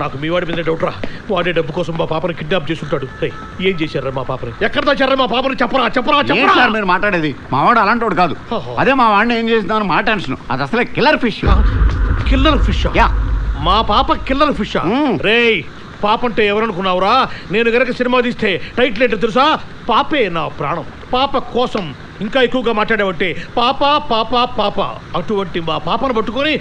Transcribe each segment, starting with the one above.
నాకు మీ వాడి మీద డౌట్ రా. వాడే డబ్బు కోసం మా పాపని కిడ్నాప్ చేసి ఉంటాడు. ఏం చేశారా మా పాపని? ఎక్కడ దాచారా మా పాపని? చెప్పరా చెప్పరా చెప్పరా. సార్ మీరు మాట్లాడేది? మా వాడు అలాంటి వాడు కాదు. అదే మా వాడిని ఏం చేస్తున్నాను మా టెన్షన్. అది అసలే killer fish. Killer fish? Yeah. మా పాప కిల్లర్ ఫిష్? రేయ్, పాప అంటే ఎవరనుకున్నావురా? నేను గనక సినిమా తీస్తే టైటిల్ ఏంటో తెలుసా? పాపే నా ప్రాణం. పాప కోసం ఇంకా ఎక్కువగా మాట్లాడేవంటే పాప పాప పాప. అటువంటి మా పాపను పట్టుకొని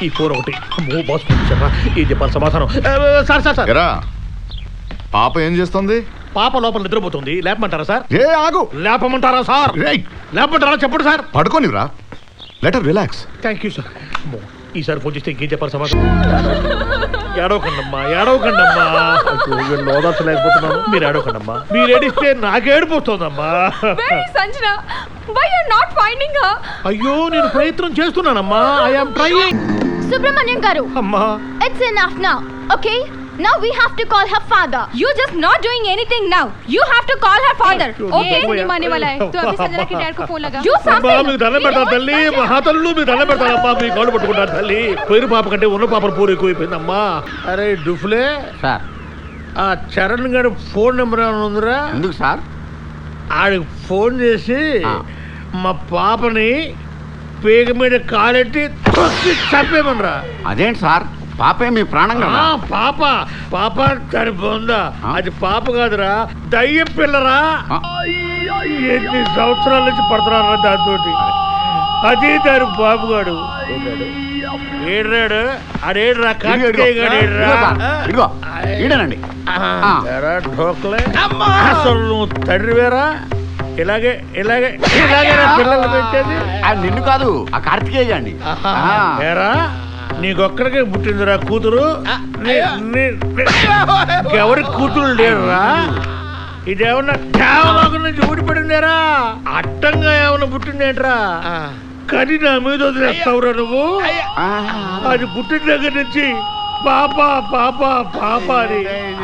ఈ ఫోన్ ఒకటి. అమ్మో బాస్ పంపించారా? ఏం చెప్పాలి సమాధానం? సార్ సార్ సార్, పాప ఏం చేస్తుంది? పాప లోపల నిద్రపోతుంది. లేపమంటారా సార్? ఏ ఆగు. లేపమంటారా సార్? లేపమంటారా? చెప్పండి సార్. పడుకోనిరా. Let her relax. Thank you sir. ఈసారి ఫోన్ చేస్తే ఇంకేం చెప్పాలి సమాధానం? ఏడవకండమ్మా ఏడవకండమ్మా. ఓదార్చలేకపోతున్నాను. మీరు ఏడవకండమ్మా. మీరు ఏడిస్తే నాకేడిపోతుందమ్మా. అయ్యో, నేను ప్రయత్నం చేస్తున్నానమ్మా. I am trying. సుబ్రహ్మణ్యం గారు, అమ్మా, it's enough now. Okay, now we have to call her father. You just not doing anything now. You have to call her father. Okay, नहीं मानने वाला है. तो अभी संजना के डैड को फोन लगा. Do something. మీకు దండం పెడతాను తల్లి. మహాతల్లు మీకు దండం పెడతానమ్మా. మీ కాళ్ళు పట్టుకుంటారు తల్లి. పోయిన పాప కంటే ఉన్న పాప పూర ఎక్కువైపోయిందమ్మా. అరే డుఫ్లే సార్, ఆ చరణ్ గారి ఫోన్ నెంబర్ ఏమైనా ఉందిరా? ఎందుకు సార్? ఆడికి ఫోన్ చేసి మా పాపని పేగ మీద కాలెట్టి చంపేమనరా. అదేంటి సార్, పాపే మీ ప్రాణం కదా. పాప పాప సరిపోందా? అది పాప కాదురా, దయ్యం పిల్లరా. ఎన్ని సంవత్సరాల నుంచి పడుతున్నారా దాంతో. అదే దాని బాబుగాడు ఏడ్రాడు. ఆడేడ్రా కార్తికేయ గాడు ఏడ్రా. ఈడనండి. అసలు నువ్వు తండ్రివేరా? ఇలాగే ఇలాగే ఇలాగేనా పిల్లలు పెట్టేది? నిన్ను కాదు, ఆ కార్తికేయ అండి. ఏరా, నీకొక్కడికే పుట్టిందిరా కూతురు? ఎవరికి కూతురు లేరురా? ఇదేమన్నా కేవలం నుంచి ఊడిపడిందేరా? అట్టంగా ఏమన్నా పుట్టిందేంట్రా? కని నా మీద వదిలేస్తావురా నువ్వు? అది పుట్టిన దగ్గర నుంచి పాప పాప పాప అని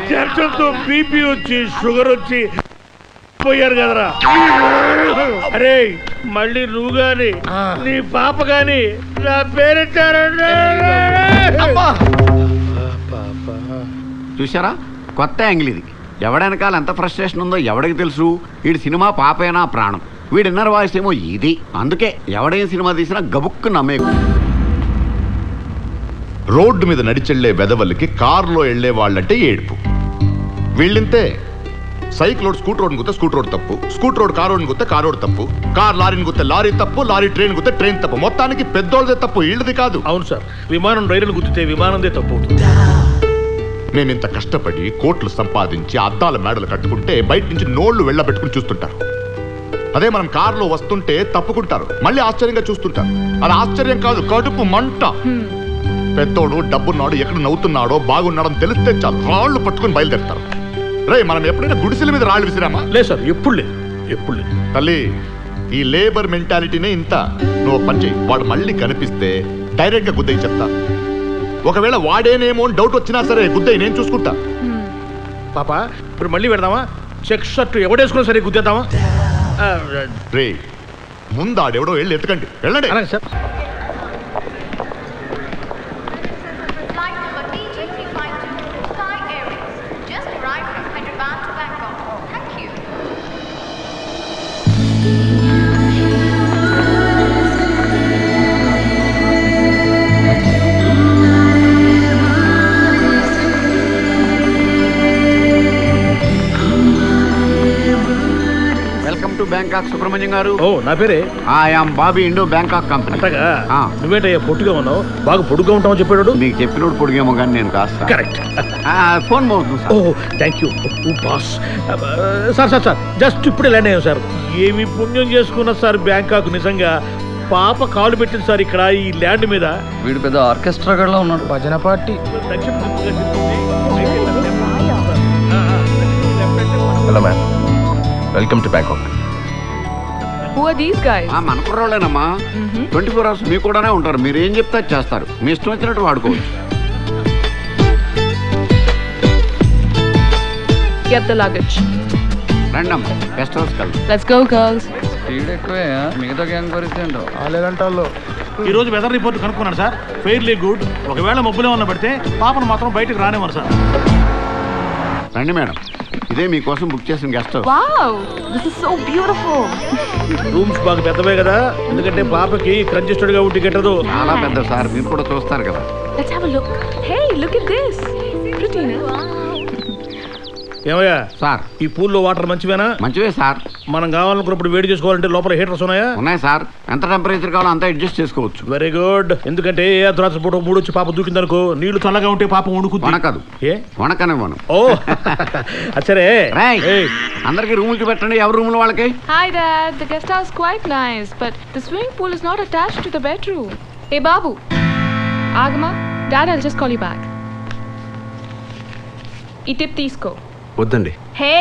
చర్చలతో బీపీ వచ్చి షుగర్ వచ్చి పోయారు కదరా. అరే, మళ్ళీ నువ్వు గాని నీ పాప గాని నా పేరెట్టారంటే చూసారా, కొత్త యాంగిల్ ఇది. ఎవడెనకాల ఎంత ఫ్రస్ట్రేషన్ ఉందో ఎవడికి తెలుసు. వీడి సినిమా పాపైనా ప్రాణం, వీడి ఇన్నర్ వాయిస్ ఏమో ఇది. అందుకే ఎవడేం సినిమా తీసినా గబుక్కు నమ్మేకు. రోడ్డు మీద నడిచెళ్లే వెదవల్లికి కారులో వెళ్లే వాళ్ళంటే ఏడుపు. వీళ్ళింతే. సైకిల్ రోడ్ స్కూటర్ రోడ్ గుత్తే స్కూటర్ రోడ్ తప్పు, స్కూటర్ రోడ్ కార్ రోడ్ గుత్తే కార్ రోడ్ తప్పు, కార్ లారీని గుత్తే లారీ తప్పు, లారీ ట్రైన్ గుత్తే ట్రైన్ తప్పు. మొత్తానికి పెద్దోళ్ళదే తప్పు, వీళ్ళది కాదు. అవును సార్, విమానం రైలును గుర్తితే విమానందే తప్పు అవుతుంది. మేమింత కష్టపడి కోట్లు సంపాదించి అద్దాల మేడలు కట్టుకుంటే బయట నుంచి నోళ్లు వెళ్ళబెట్టుకుని చూస్తుంటారు. అదే మనం కారులో వస్తుంటే తప్పుకుంటారు, మళ్ళీ ఆశ్చర్యంగా చూస్తుంటారు. అది ఆశ్చర్యం కాదు, కడుపు మంట. పెద్దోడు డబ్బున్నాడు ఎక్కడ నవ్వుతున్నాడో బాగున్నాడని తెలిస్తే చాలు రాళ్లు పట్టుకుని బయలుదేరుతారు. రే, మనం ఎప్పుడైనా గుడిసెల మీద రాళ్ళు విసిరామా? లేదు సార్, ఎప్పుడు లేదు, ఎప్పుడు లేదు. తల్లి, ఈ లేబర్ మెంటాలిటీనే ఇంత. నువ్వు పని చెయ్యి, వాడు మళ్ళీ కనిపిస్తే డైరెక్ట్ గా గుద్దయి చెప్తా. ఒకవేళ వాడేనేమో డౌట్ వచ్చినా సరే గుద్దయి నేను చూసుకుంటా. పాప, ఇప్పుడు మళ్ళీ పెడదామా? చెక్ షర్ట్ ఎవడేసుకున్నా సరే గుద్దేద్దామా? రే, ముందు ఆడెవడో వెళ్ళి ఎత్తుకండి, వెళ్ళండి. అలాగే sir. Flight number TG352, Sky Airways, just arrived from Hyderabad to Bangkok. Thank you. Welcome to Bangkok Subrahmanyam గారు. ఓ, నా పేరే. I'm Bobby, Indo Bangkok company. అంతగా నువ్వేంటయ్యా పొట్టుగా ఉన్నావు? బాగా పొడుగ్గా ఉంటావు చెప్పాడు. నీకు చెప్పినోడు పొడిగేమో కానీ నేను కాస్త. కరెక్ట్. ఫోన్ మోగుతుంది సార్. ఓ, thank you boss. Sir sir sir, just ఇప్పుడే ల్యాండ్ అయ్యాం సార్. ఏమి పుణ్యం చేసుకున్నా సార్ బ్యాంకాక్. నిజంగా పాప కాలు పెట్టింది సార్ ఇక్కడ ఈ ల్యాండ్ మీద. వీడు పెద్ద ఆర్కెస్ట్రా గడ్లా ఉన్నాడు. భజన party. Hello ma'am, welcome to Bangkok. Who are these guys? మన కుర్రోళ్ళేనమ్మా. 24 hours మీకు కూడానే ఉంటారు. మీరు ఏం చెప్తే చేస్తారు. మీ ఇష్టం వచ్చినట్టు వాడుకోవచ్చు. Get the luggage. రండమ్మా, గెస్ట్ హౌస్ కల్. Let's go, girls. స్పీడ్ ఎక్కువే, మిగతా గ్యాంగ్ పరిస్థితి ఏంటో. వాళ్ళేదంటాలో ఈ రోజు వెదర్ రిపోర్ట్ కనుక్కున్నాను సార్, ఫెయిర్లీ గుడ్. ఒకవేళ మబ్బులో ఉన్న పడితే పాపను మాత్రం బయటకు రానివ్వను సార్. రండి మేడం, ఇదే మీకోసం బుక్ చేసిన guest house. Wow, this is so beautiful. Rooms బాగా పెద్దవే కదా, ఎందుకంటే పాపకి కంజెస్టెడ్ గా ఉంటే గిట్టదు. చాలా పెద్ద సార్, మీరు కూడా చూస్తారు కదా. Let's have a look. Hey, look at this. Pretty, no? ఏమయ్యా సార్, ఈ పూల్లో వాటర్ మంచివేనా? మంచివే సార్. మనం కావాలనుకున్నప్పుడు వేడి చేసుకోవాలంటే లోపల హీటర్స్ ఉన్నాయా? ఉన్నాయి సార్, ఎంత టెంపరేచర్ కావాలో అంతా అడ్జస్ట్ చేసుకోవచ్చు. Very good. ఎందుకంటే ఏ అర్ధరాత్రి పూట మూడు వచ్చి పాప దూకిందనుకో, నీళ్లు చల్లగా ఉంటే పాప వణుకుద్ది. వణకదు. ఏ వణకనివ్వను. ఓ అచ్చరే. రేయ్, ఏయ్, అందరికి రూములు చూపెట్టండి, ఎవరి రూములు వాళ్ళకి. Hi, Dad. The guest house is quite nice, but the swimming pool is not attached to the bedroom. Hey, Babu. Agama, Dad, I'll just call you back. ఈ టిప్ తీసుకో. వద్దండి. హే,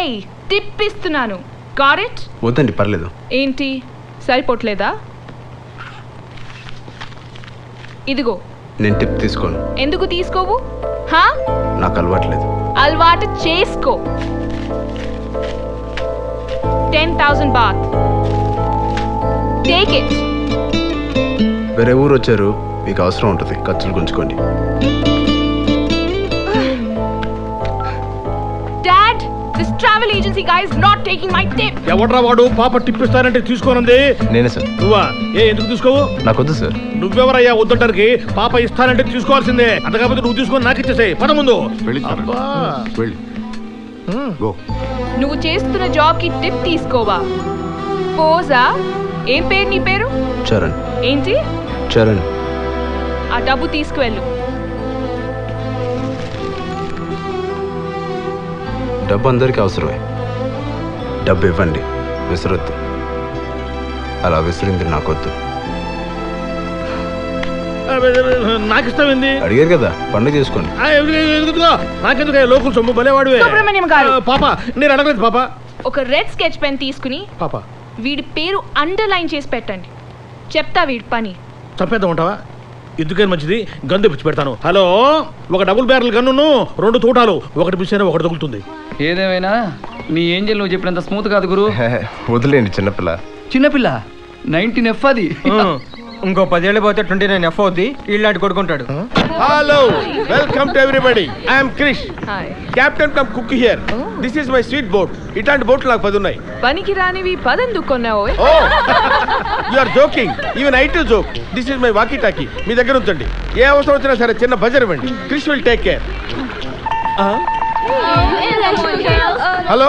టిప్ ఇస్తున్నాను. Got it? వద్దండి, పర్లేదు. ఏంటి సరిపోట్లేదా? ఇదిగో. నేను tip తీసుకోను. ఎందుకు తీసుకోవు? హా? నాకు అలవాట్లేదు. అలవాటు చేసుకో. 10,000 baht. Take it. వేరే ఊరు వచ్చారు, మీకు అవసరం ఉంటుంది, ఖర్చులు గుంచుకోండి. Dad, this travel agency guy is not taking my tip. ఎవడ్రా వాడు పాప టిప్ ఇస్తానంటే తీసుకోనంది? నేనే సార్. నువ్వా? ఎందుకు తీసుకోవు? నాకొద్దు సార్. నువ్వెవరయ్యా వద్దంటానికి? పాప ఇస్తానంటే తీసుకోవాల్సిందే. అంత కాకపోతే నువ్వు తీసుకొని నాకు ఇచ్చేసాయి. పద ముందు. వెళ్ళి సార్, అబ్బా. వెళ్ళి గో. నువ్వు చేస్తున్న జాబ్ కి టిప్ తీసుకోవా? పోజా? ఏం పేరు నీ పేరు? చరణ్. ఏంటి? చరణ్. ఆ డబ్బు తీసుకువెళ్ళు. డబ్బు అందరికీ అవసరమే. డబ్బు ఇవ్వండి, విసరొద్దు. అలా విసిరింది నాకొద్దు. నాకు ఇస్తామండి. అడిగారు కదా, పండుగ చేసుకోండి. నాకెందుకు లోకల్ సొమ్ము బలేవాడివే. సుబ్రహ్మణ్యం గారు. పాప నేను అడగలేదు పాప. ఒక రెడ్ స్కెచ్ పెన్ తీసుకుని పాప వీడి పేరు అండర్లైన్ చేసి పెట్టండి. చెప్తా వీడి పని. చంపేద్దాం ఉంటావా? ఎందుకని మంచిది, గన్ తెప్పించి పెడతాను. హలో, ఒక డబుల్ బ్యారల్ గన్నును 2 తూటాలు, ఒకటి మిస్ అయినా ఒకటి తగులుతుంది. ఏదేమైనా మీ ఏంజల్ నువ్వు చెప్పినంత స్మూత్ కాదు గురు. వదిలేండి, చిన్నపిల్ల. చిన్నపిల్ల 19F అది. ఇంకో 10 ఏళ్ళు పోతే 29F అవుద్ది. ఇలాంటి కొడుకుంటాడు. Hello, welcome to everybody. I'm Krish, hi. Captain cum cook here. This is my sweet boat. ఇట్లాంటి బోట్లు నాకు 10 ఉన్నాయి. పనికి రానివి 10 ఎందుకు కొన్నావు? You are joking, even I too joke. This is my walkie talkie. మీ దగ్గర ఉంచండి. ఏ అవసరం వచ్చినా సరే చిన్న బజర్ ఇవ్వండి. Krish will take care. Hello,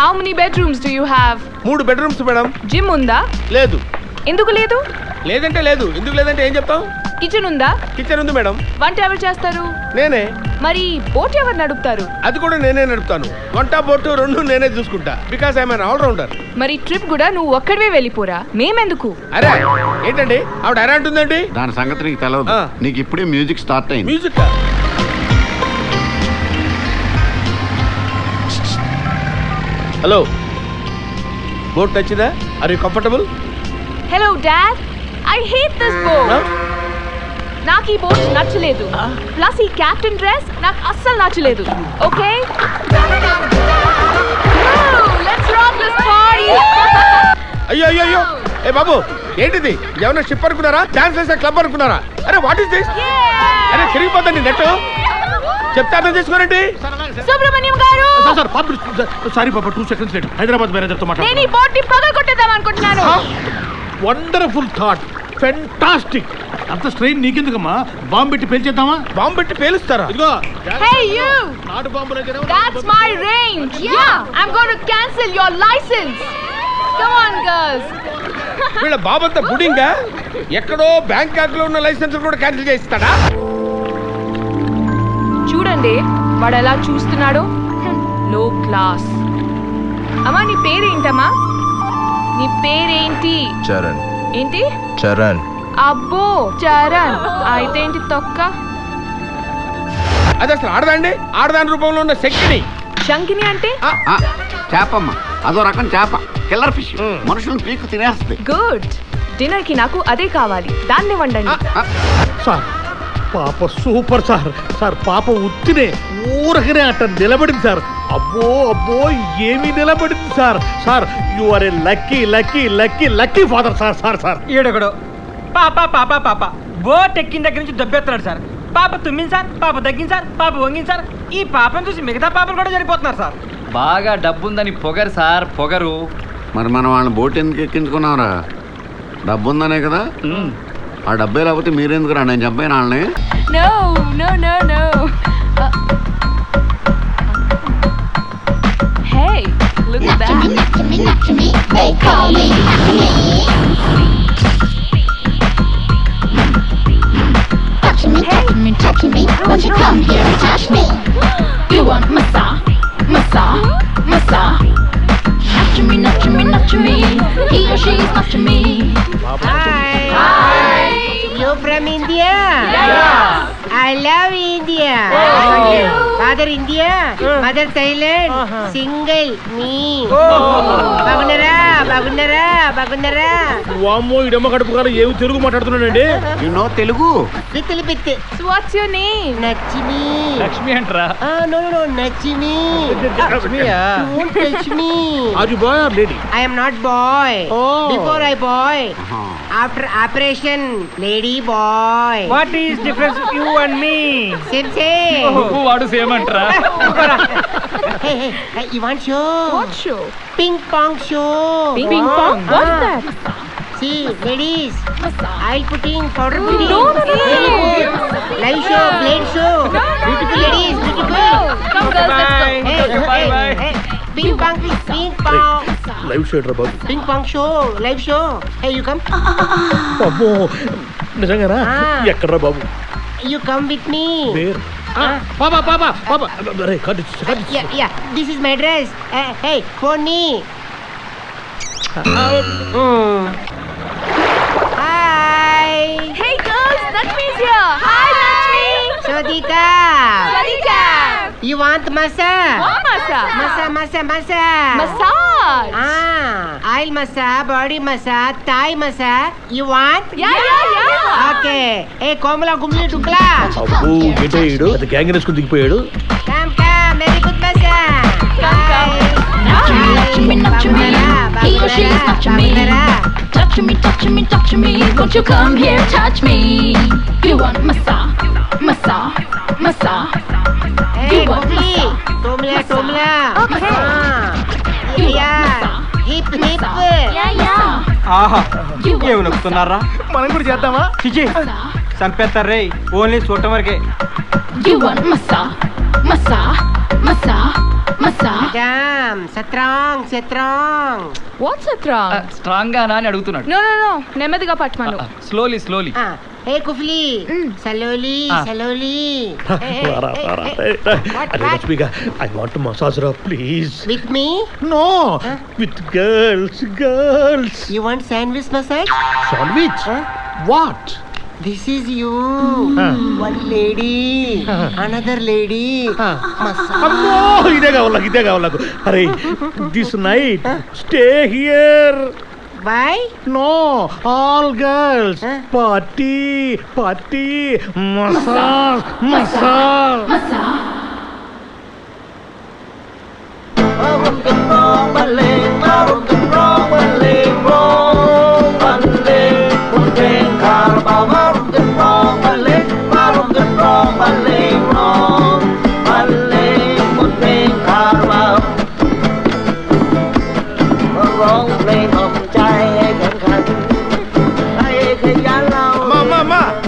how many bedrooms do you have? 3 bedrooms madam. Gym ఉందా? లేదు. ఎందుకు లేదు? లేదంటే లేదు, ఎందుకు లేదంటే ఏం చెప్తాం? కిచెన్ ఉందా? కిచెన్ ఉంది మేడం. వంట ఎవరు చేస్తారు? నేనే. మరి బోట్ ఎవరు నడుపుతారు? అది కూడా నేనే నడుపుతాను. వంట బోటు 2 నేనే చూసుకుంటా. Because I'm an all rounder. మరి ట్రిప్ కూడా నువ్వు ఒక్కడివే వెళ్ళిపోరా, మేమెందుకు? అరే ఏంటండి ఆవిడ అరే అంటుందండి? దాని సంగతి నీకు తెలియదు. నీకు ఇప్పుడే మ్యూజిక్ స్టార్ట్ అయింది. మ్యూజిక్. హలో, బోట్ నచ్చిందా? Are you comfortable? Hello dad, I hate this boat. నాకు ఈ బోట్ నచ్చలేదు. ప్లస్ ఈ కెప్టెన్ డ్రెస్ నాకు అస్సలు నచ్చలేదు. Okay, let's rock this party. అయ్యో అయ్యో అయ్యో, ఏ బాబు ఏంటిది? ఏమన్నా షిప్ అనుకున్నారా? డాన్స్ చేసే క్లబ్ అనుకున్నారా? అరే వాట్ ఇస్ దిస్? అరే తిరిగిపోతండి నెట్. చెప్తే అర్థం చేసుకోరండి. సుబ్రహ్మణ్యం గారు, సారీ పాప, 2 seconds లేట్. హైదరాబాద్ మేనేజర్తో నేను ఈ బోట్ ని పగలగొట్టేద్దాం అనుకుంటున్నాను. Wonderful thought, fantastic. అంత స్ట్రెయిన్ నీకెందుకమ్మా? బాంబు పెట్టి పేల్చేద్దామా? బాంబు పెట్టి పేలుస్తారా? ఇదిగో Hey you, నాటు బాంబులు అయితే that's my range. Yeah, I'm going to cancel your license. Come on girls. వీళ్ళ బాబంతా బుడింగా ఎక్కడో బ్యాంకాక్ లో ఉన్న లైసెన్స్ కూడా క్యాన్సిల్ చేయిస్తాడా? చూడండి వాడు ఎలా చూస్తున్నాడో. లో క్లాస్. అమ్మా నీ పేరేంటమ్మా? నీ పేరేంటి? చరణ్. ఏంటి? చరణ్. అబ్బో చరణ్. అయితే ఏంటి తొక్క? అది అసలు ఆడదండి, ఆడదాని రూపంలో ఉన్న శక్తిని. శంకిని అంటే? చేపమ్మ, అదో రకం చేప, కిల్లర్ ఫిష్. మనుషులను పీకు తినేస్తుంది. గుడ్. డిన్నర్ కి నాకు అదే కావాలి, దాన్ని వండండి. సార్ పాప సూపర్ సార్. సార్ పాప ఉత్తినే ఊరకనే అట్ట నిలబడింది సార్. అబ్బో అబ్బో ఏమి నిలబడింది sir. Sir you are a lucky lucky lucky lucky father sir. Sir sir ఈడొకడు పాప పాప పాప బోట్ ఎక్కిన దగ్గర నుంచి దెబ్బెత్తున్నాడు సార్. పాప తుమ్మింది సార్, పాప తగ్గింది సార్, పాప వంగింది సార్. ఈ పాపను చూసి మిగతా పాపలు కూడా చనిపోతున్నారు సార్. బాగా డబ్బుందని పొగరు సార్, పొగరు. మరి మనం వాళ్ళని బోట్ ఎందుకు ఎక్కించుకున్నావురా? డబ్బు ఉందనే కదా. ఆ డబ్బే లేకపోతే మీరెందుకురా? నేను చంపాను వాళ్ళని. No, no, no, no. Hey, look at that. They call me. Touch me, won't you come here and touch me? You want massage, massage, massage. Touch me, he or she is touching me. Hi. You from India? Yes. I love India. Father India, mother Thailand, single me. Bagunara, bagunara, bagunara. వామ్మో ఇడమ్మ కడుపు కాదు ఏమి తెలుగు మాట్లాడుతున్నాడండి. You know Telugu? Little bit. So what's your name? Nachimi. Lakshmi అంటరా? No, Nachimi. Don't touch me. Are you boy or lady? I am not boy. Oh. Before I boy. After operation, lady boy. What is difference you and me? Same. నువ్వు వాడు same అంటరా? Hey, you want show? What show? Ping pong show. Ping pong? What's that? See, ladies, I'll putting powder putting. No. Very good. Live show, blade show. Beautiful ladies, beautiful. Come girls, let's go. Hey. Ping pong. Live show రా బాబు. Ping pong show, live show. Hey, you come. అబ్బో నిజంగానా? ఎక్కడ్రా బాబు? You come with me. పాపా అరే cut. Yeah. This is my dress. Hey, phone me. Hi. Hey girls, Lakshmi's here. Hi, Lakshmi. Swadika. Swadika. You want massage? What massage? Massage. Massage. Oil massage, body massage, Thai massage. You want? Yeah. Okay. Hey, Komala Gumli Dukla. అబ్బో గెటేయుడు అది gang వేసుకుని దిగిపోయాడు. Come. Very good massage. Come. Touch me, he or she is touching me. Touch me, won't you come here, touch me? You want massage, massage, massage. Hey, Gumli. Tomla. Okay. Yeah. Hip. Yeah. ఆహా ఏమి నొక్కుతున్నారా? మనం కూడా చేద్దామా? చిచి చంపేస్తారు రే. Only చూడటం వరకే. You want massage, massage, massage, massage. Madam, strong. What's it wrong? Strong గానా అని అడుగుతున్నాడు. No. నెమ్మదిగా పట్టుమను. స్లోలీ. Hey, Kufli. Slowly. రారా. అరే లక్ష్మిగా ఐ వాంట్ మసాజ్ రా please. With me? No with girls. You want sandwich massage? Sandwich what? This is you. One lady. Another lady. Massage. అమ్మో ఇదే కావాలి నాకు. అరే this night stay here. Why? No, all girls. Party. Massage.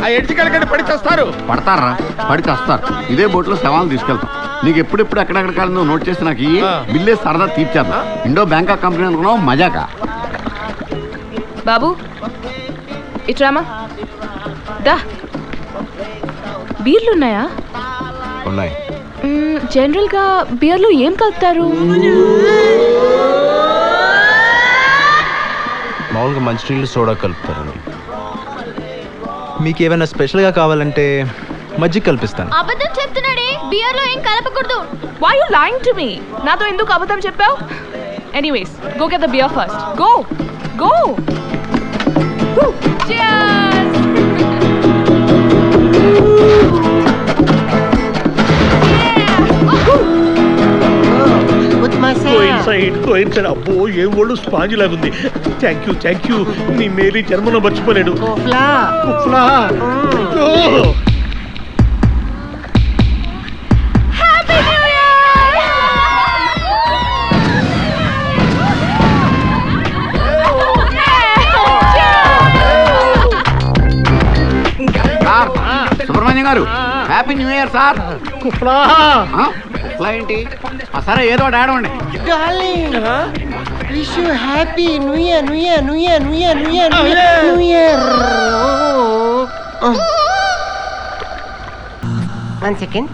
ఆ ఎడ్జికలకండి పడి చేస్తారు. పడతారా? పడి చేస్తారు. ఇదే బోట్లో శవాలను తీసుకెళ్తాం. నీకు ఎప్పుడెప్పుడు ఎక్కడెక్కడ కాలంలో నోట్ చేసి నాకు బిల్లే సరదా తీర్చేద్దాం. ఇండో బ్యాంకాక్ కంపెనీ అనుకున్నావు మజాకా. బాబు ఇట్రామా దా. బీర్లు ఉన్నాయా? ఉన్నాయి. జనరల్ గా బీర్లు ఏం కలుపుతారు? మామూలుగా మంచినీళ్ళు సోడా కలుపుతారండి. మీకు ఏమైనా స్పెషల్గా కావాలంటే మజ్జిగ కల్పిస్తాను. అబద్ధం చెప్తున్నాడే, బియర్ లో ఏం కలపకూడదు. Why you lying to me? నాతో ఎందుకు అబద్ధం చెప్పావు? Anyways, go get the beer first. Go. Cheers. Good Go massage. inside. పోయింది సార్. అబ్బో ఏం ఒళ్ళు స్పాంజ్ లాగుంది. థ్యాంక్ యూ నీ మేరీ జన్మలో మర్చిపోలేడు. కుఫ్లా. కుఫ్లా. అయ్యో. హ్యాపీ న్యూ సార్ సుబ్రహ్మణ్యం గారు హ్యాపీ న్యూ ఇయర్ సార్. కుఫ్లా. ఇట్లా ఏంటి సరే ఏదో ఒకటి ఆడవండి. Darling wish you happy new year new year new year new year new year new year. 1 second.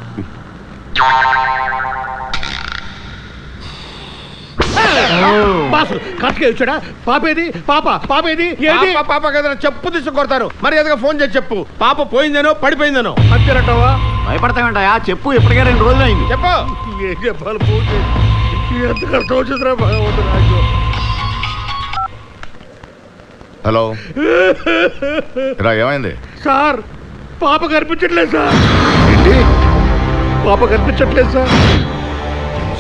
Boss కట్కే వచ్చాడా? పాపేది? పాపేది ఏది? పాప కదా చెప్పు తీసుకు కొడతారు. మరి ఏదో ఫోన్ చేసి చెప్పు పాప పోయిందనో పడిపోయిందనో. అంతేనటవా? భయపడతామంటాయా? చెప్పు ఇప్పటికే 2 రోజులు అయింది. చెప్పు. ఏం చెప్పాలి? పోతే ఎంత కష్టం వచ్చిందిరా భగవంతుడు నాకు. హలో రా, ఏమైంది? సార్ పాప కనిపించట్లేదు సార్. ఏంటి? పాప కనిపించట్లేదు సార్.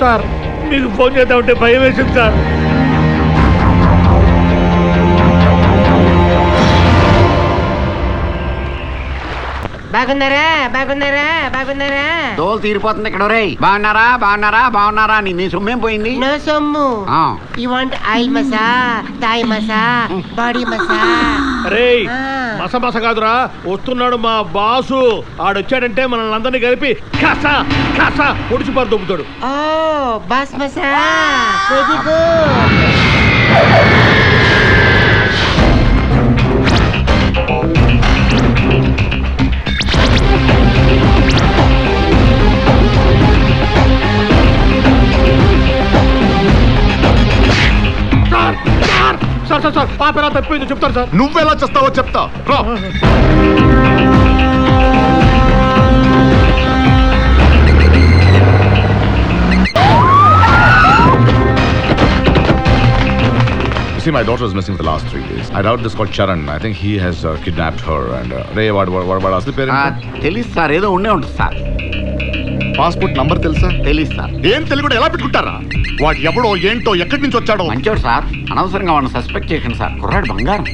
సార్ మీకు ఫోన్ చేద్దామంటే భయం వేసింది సార్. బాగున్నారా? దోలు తీరిపోతుంది ఇక్కడ. రే బాగున్నారా నీ సొమ్మేం పోయింది? నో సొమ్ము. ఆ. You want oil massage, Thai massage, body massage. రే మస కాదురా, వస్తున్నాడు మా బాసు. ఆడొచ్చాడంటే మనల్ని అందరినీ కలిపి కస పొడిచిపారు దొబ్బుతాడు. ఓ boss massage, very good. Sir పాప ఎలా తప్పిపోయిందో చెప్తారు సార్. నువ్వెలా చేస్తావో చెప్తా రా. You see, my daughter is missing for the last 3 days. I doubt this called Charan. I think he has kidnapped her. And Ray, what asli parent? తెలీదు sir, ఏదో ఉండే ఉంటుంది సార్. పాస్పోర్ట్ నంబర్ తెలుసా? తెలీదు సార్. ఏం తెలుగు ఎలా పెట్టుకుంటారా? వాడు ఎవడో ఏంటో ఎక్కడి నుంచి వచ్చాడో. మంచోడు సార్, అనవసరంగా వాడిని సస్పెక్ట్ చేయకండి సార్. కుర్రాడు బంగారం.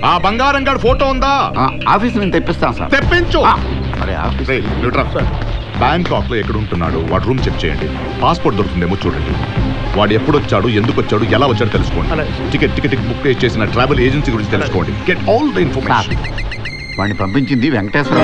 ఆ బంగారం గారి ఫోటో ఉందా? ఆఫీస్ నుంచి తెప్పిస్తాం సార్. తెప్పించు. మరి ఆఫీస్ బ్యాంకాక్ లో ఎక్కడ ఉంటున్నాడు వాడు రూమ్ చెక్ చేయండి. పాస్పోర్ట్ దొరుకుతుందేమో చూడండి. వాడు ఎప్పుడు వచ్చాడు, ఎందుకు వచ్చాడు, ఎలా వచ్చాడు తెలుసుకోండి. టికెట్ బుక్ చేసిన ట్రావెల్ ఏజెన్సీ గురించి తెలుసుకోండి. Get all the information. వాడిని పంపించింది వెంకటేశ్వర.